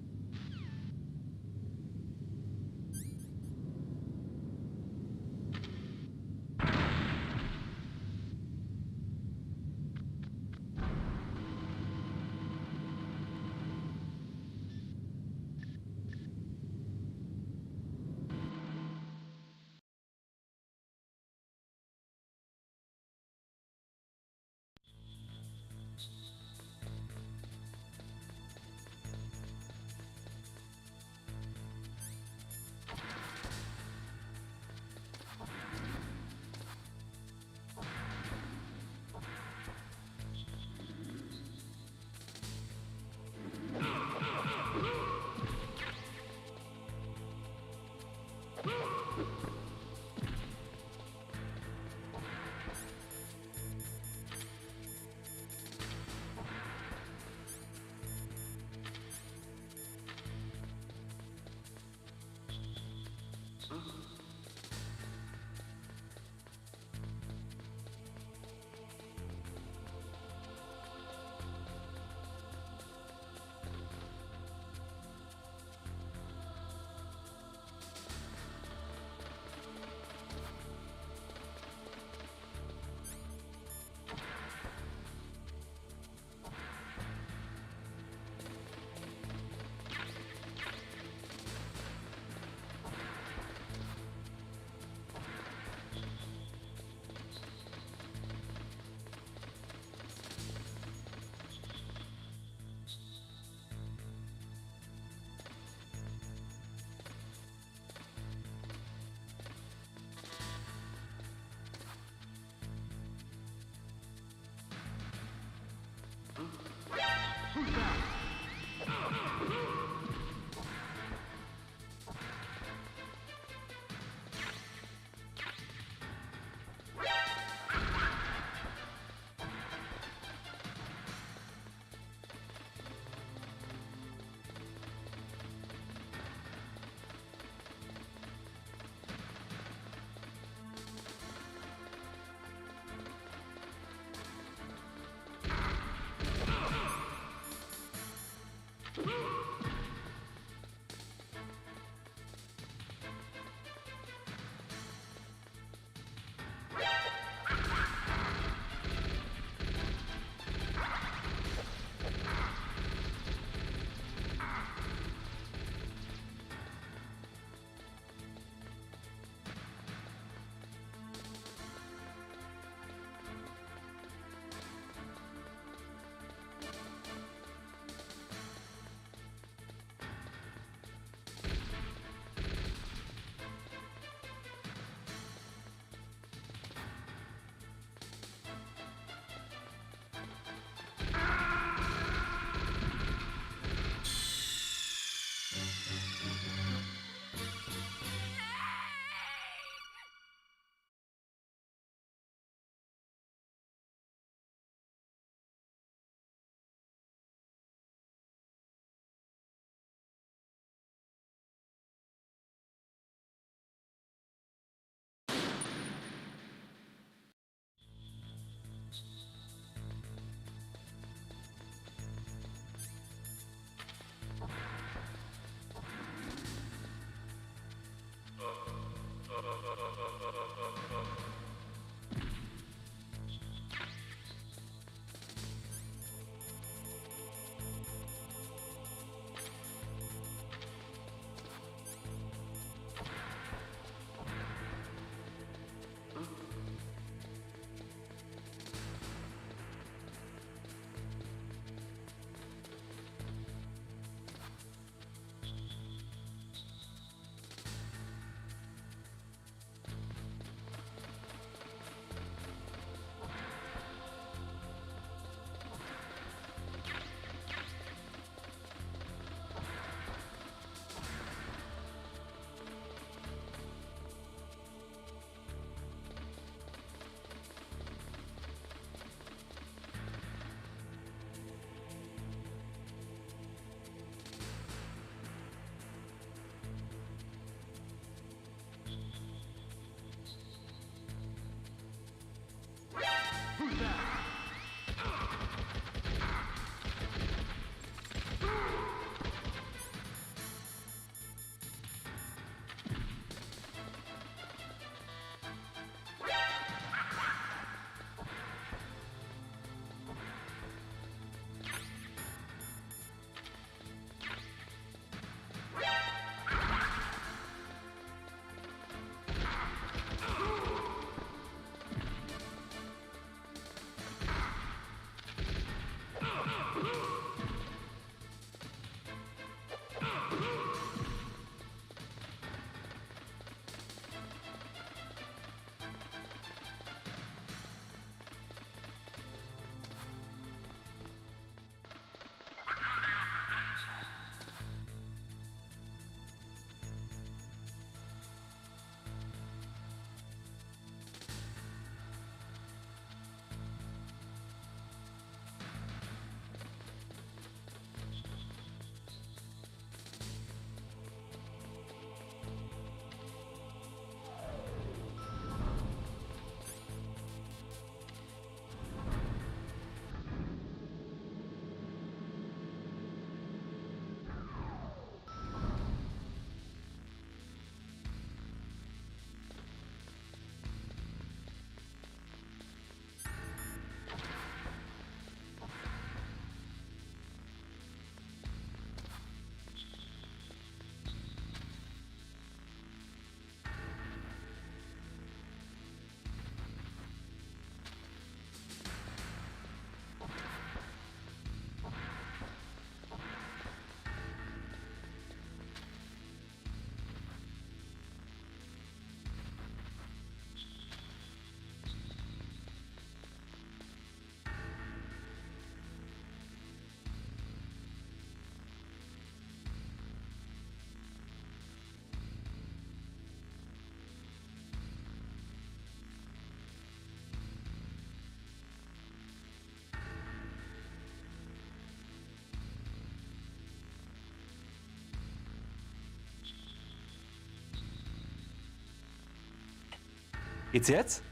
Geht's jetzt?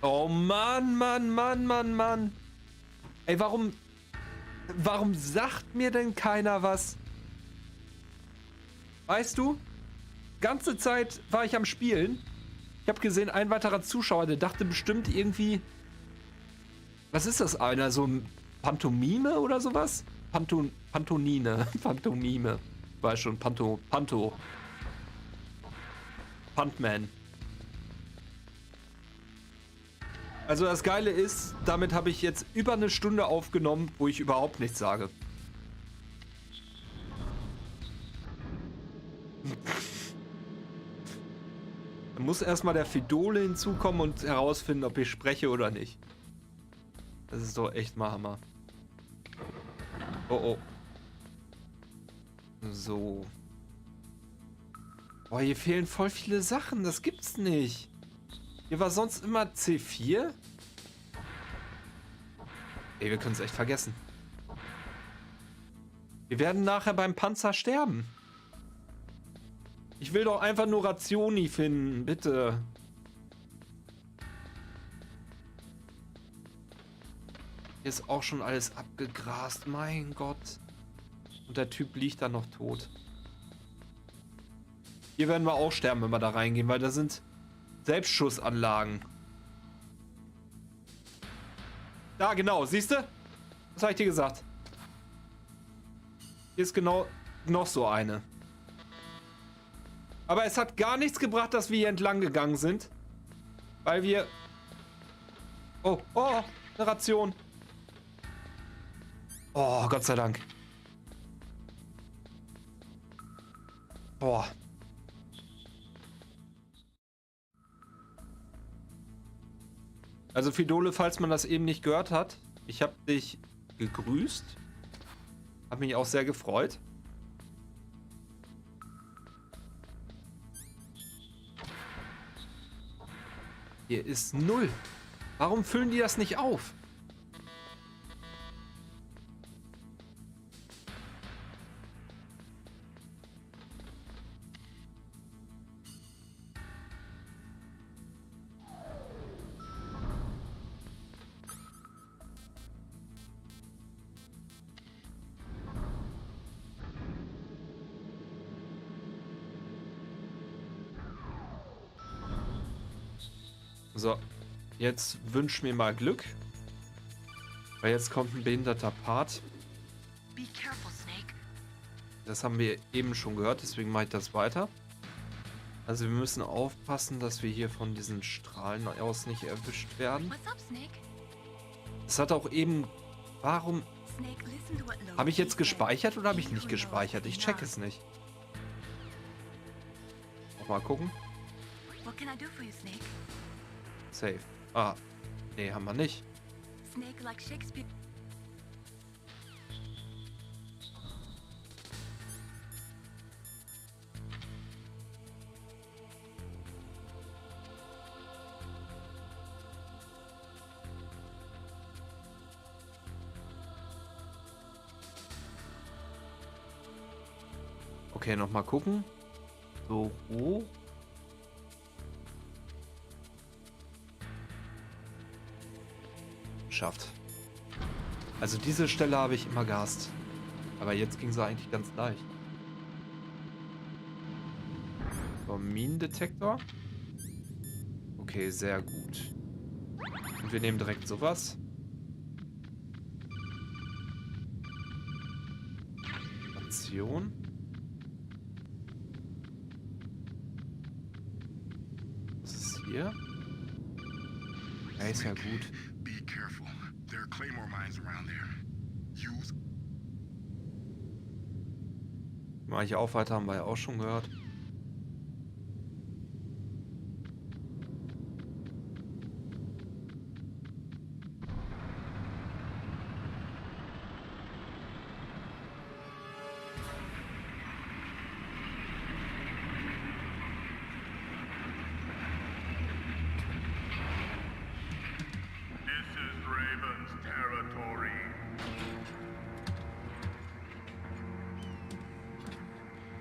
Oh Mann, Mann, Mann, Mann, Mann. Ey, warum sagt mir denn keiner was? Weißt du? Ganze Zeit war ich am Spielen. Ich habe gesehen, ein weiterer Zuschauer, der dachte bestimmt irgendwie... Was ist das? Einer so ein Pantomime oder sowas? Pantonine. Pantomime. War schon Pantman. Also das Geile ist, damit habe ich jetzt über eine Stunde aufgenommen, wo ich überhaupt nichts sage. Da muss erstmal der Fidole hinzukommen und herausfinden, ob ich spreche oder nicht. Das ist doch echt mal Hammer. Oh oh. So. Boah, hier fehlen voll viele Sachen. Das gibt's nicht. Hier war sonst immer C4. Ey, wir können es echt vergessen. Wir werden nachher beim Panzer sterben. Ich will doch einfach nur Rationi finden, bitte. Hier ist auch schon alles abgegrast, mein Gott. Und der Typ liegt da noch tot. Hier werden wir auch sterben, wenn wir da reingehen, weil da sind Selbstschussanlagen. Da, genau, siehst du? Was habe ich dir gesagt? Hier ist genau noch so eine. Aber es hat gar nichts gebracht, dass wir hier entlang gegangen sind. Weil wir... Oh, oh, eine Ration. Oh, Gott sei Dank. Boah. Also Fidole, falls man das eben nicht gehört hat, ich habe dich gegrüßt. Habe mich auch sehr gefreut. Hier ist 0. Warum füllen die das nicht auf? So, jetzt wünsch mir mal Glück. Weil jetzt kommt ein behinderter Part. Be careful, Snake. Das haben wir eben schon gehört, deswegen mache ich das weiter. Also wir müssen aufpassen, dass wir hier von diesen Strahlen aus nicht erwischt werden. What's up, Snake? Es hat auch eben... Warum... Snake, listen to what Loki Habe ich jetzt said. gespeichert oder habe ich nicht gespeichert? Ich check es nicht. Mal gucken. What can I do for you, Snake? Safe. Ah. Nee, haben wir nicht. Snake like Shakespeare. Okay, nochmal gucken. So. Oh. Schafft. Also diese Stelle habe ich immer gehasst. Aber jetzt ging sie eigentlich ganz leicht. So, Minendetektor. Okay, sehr gut. Und wir nehmen direkt sowas. Station. Was ist hier? Ja, ist ja gut. Be careful. There are claymore mines around there. Use. Mal hier auf weiter, haben wir ja auch schon gehört.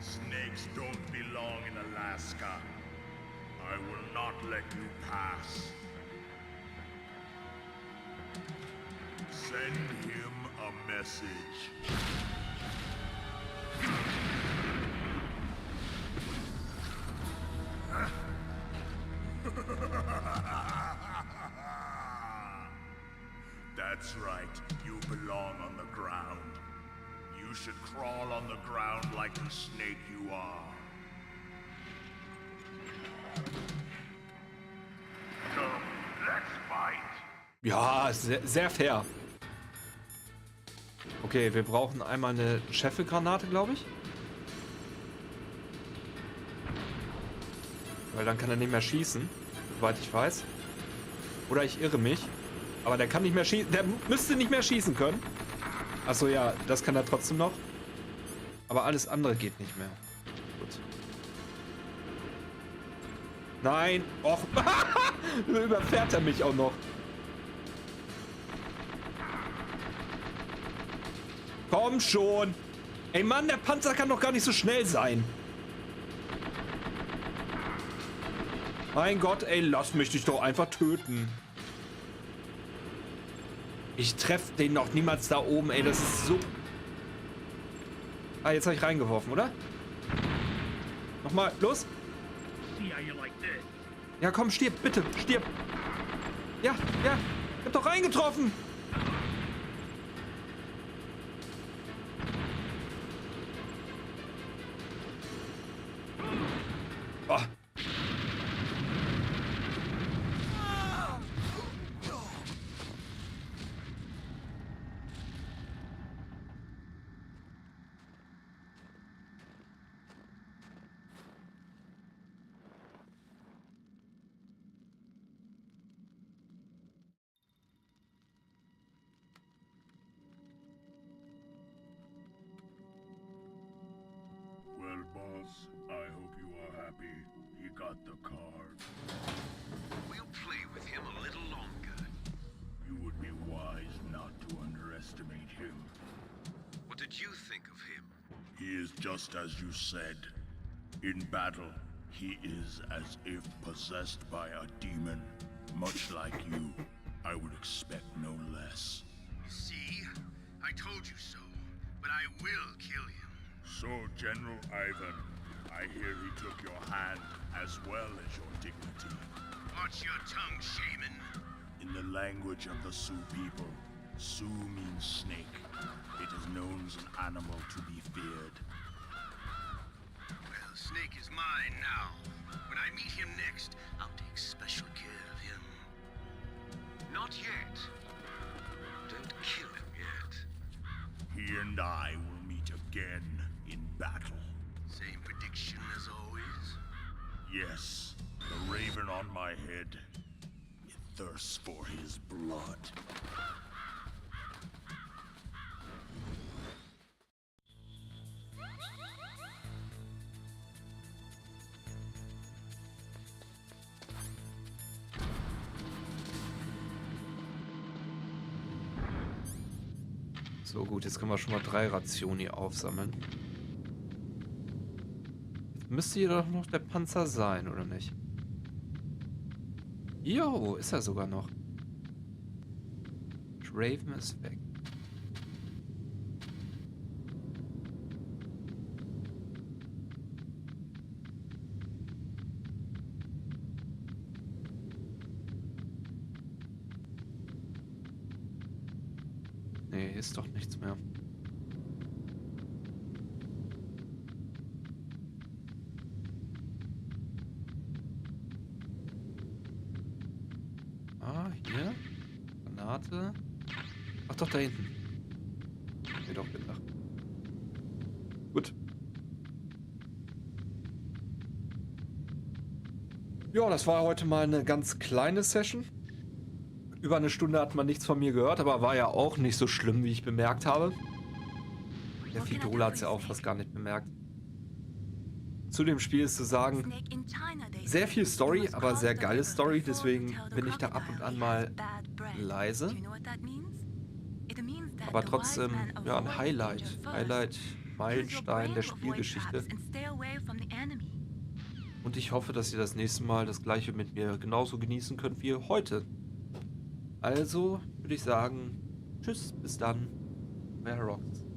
Snake snakes don't belong in Alaska. I will not let you pass. Send him a message. That's right, you belong on the ground. You should crawl on the ground like the snake you are. Come, let's fight. Ja, sehr, sehr fair. Okay, wir brauchen einmal eine Scheffelgranate, glaube ich. Weil dann kann er nicht mehr schießen, soweit ich weiß. Oder ich irre mich. Aber der kann nicht mehr schießen. Der müsste nicht mehr schießen können. Achso, ja, das kann er trotzdem noch. Aber alles andere geht nicht mehr. Gut. Nein. Och. Überfährt er mich auch noch. Komm schon. Ey Mann, der Panzer kann doch gar nicht so schnell sein. Mein Gott, ey, lass mich dich doch einfach töten. Ich treffe den noch niemals da oben, ey, das ist so... Ah, jetzt habe ich reingeworfen, oder? Nochmal, los. Ja, komm, stirb, bitte, stirb. Ja, ja, ich hab doch reingetroffen. Oh. Well, boss, I hope you are happy. He got the card. We'll play with him a little longer. You would be wise not to underestimate him. What did you think of him? He is just as you said. In battle, he is as if possessed by a demon. Much like you, I would expect no less. See? I told you so. But I will kill him. So, General Ivan, I hear he took your hand as well as your dignity. Watch your tongue, shaman. In the language of the Sioux people, Sioux means snake. It is known as an animal to be feared. Well, Snake is mine now. When I meet him next, I'll take special care of him. Not yet. Don't kill him yet. He and I will meet again in battle. Same prediction as always? Yes, the raven on my head. It thirsts for his blood. So gut, jetzt können wir schon mal 3 Rationen hier aufsammeln. Jetzt müsste hier doch noch der Panzer sein, oder nicht? Jo, ist er sogar noch. Raven ist weg. Nee, ist doch nichts mehr. Ah, hier. Granate. Ach doch, da hinten. Hab mir doch gedacht. Gut. Ja, das war heute mal eine ganz kleine Session. Über eine Stunde hat man nichts von mir gehört, aber war ja auch nicht so schlimm, wie ich bemerkt habe. Der Fidola hat es ja auch fast gar nicht bemerkt. Zu dem Spiel ist zu sagen, sehr viel Story, aber sehr geile Story, deswegen bin ich da ab und an mal leise. Aber trotzdem, ja, ein Highlight. Highlight Meilenstein der Spielgeschichte. Und ich hoffe, dass ihr das nächste Mal das gleiche mit mir genauso genießen könnt wie heute. Also würde ich sagen, tschüss, bis dann, euer RoG.